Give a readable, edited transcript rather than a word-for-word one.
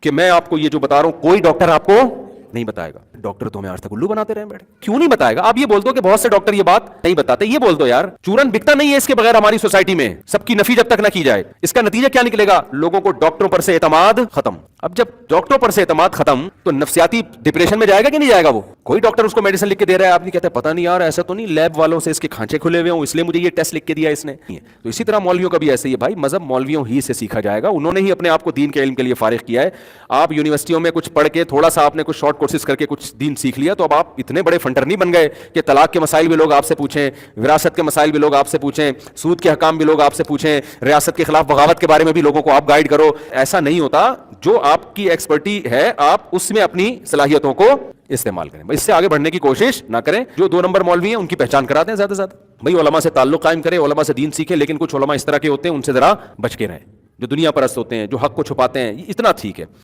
کہ میں آپ کو یہ جو بتا رہا ہوں کوئی ڈاکٹر آپ کو نہیں بتائے گا. ڈاکٹر تو ہمیں آج تک الو بناتے رہے بیٹھے. کیوں نہیں بتائے گا؟ آپ یہ بول دو کہ بہت سے ڈاکٹر یہ بات نہیں بتاتے. یہ بول دو یار چورن بکتا نہیں ہے اس کے بغیر ہماری سوسائٹی میں. سب کی نفی جب تک نہ کی جائے, اس کا نتیجہ کیا نکلے گا؟ لوگوں کو ڈاکٹروں پر سے اعتماد ختم. اب جب ڈاکٹروں پر سے اعتماد ختم تو نفسیاتی ڈپریشن میں جائے گا کہ نہیں جائے گا؟ وہ کوئی ڈاکٹر اس کو میڈیسن لکھ کے دے رہا ہے, آپ نہیں کہتے پتہ نہیں یار ایسا تو نہیں لیب والوں سے اس کے کھانچے کھلے ہوئے ہوں اس لیے مجھے یہ ٹیسٹ لکھ کے دیا اس نے. تو اسی طرح مولویوں کا بھی ایسے ہی ہے بھائی, مذہب مولویوں ہی سے سیکھا جائے گا. انہوں نے ہی اپنے آپ کو دین کے علم کے لیے فارغ کیا ہے. آپ یونیورسٹیوں میں کچھ پڑھ کے تھوڑا سا آپ نے کچھ شارٹ کورسز کر کے کچھ دین سیکھ لیا تو اب آپ اتنے بڑے فنٹر نہیں بن گئے کہ طلاق کے مسائل بھی لوگ آپ سے پوچھیں, وراثت کے مسائل بھی لوگ آپ سے پوچھیں, سود کے حکام بھی لوگ آپ سے پوچھیں, ریاست کے خلاف بغاوت کے بارے میں بھی لوگوں کو آپ گائیڈ کرو. ایسا نہیں ہوتا. جو آپ کی ایکسپرٹی ہے آپ اس میں اپنی صلاحیتوں کو استعمال کریں. اس سے آگے بڑھنے کی کوشش نہ کریں. جو 2 نمبر مولوی ہیں ان کی پہچان کرا دیں زیادہ سے زیادہ. بھائی علماء سے تعلق قائم کریں, علماء سے دین سیکھیں, لیکن کچھ علماء اس طرح کے ہوتے ہیں ان سے ذرا بچ کے رہیں جو دنیا پرست ہوتے ہیں, جو حق کو چھپاتے ہیں. اتنا ٹھیک ہے.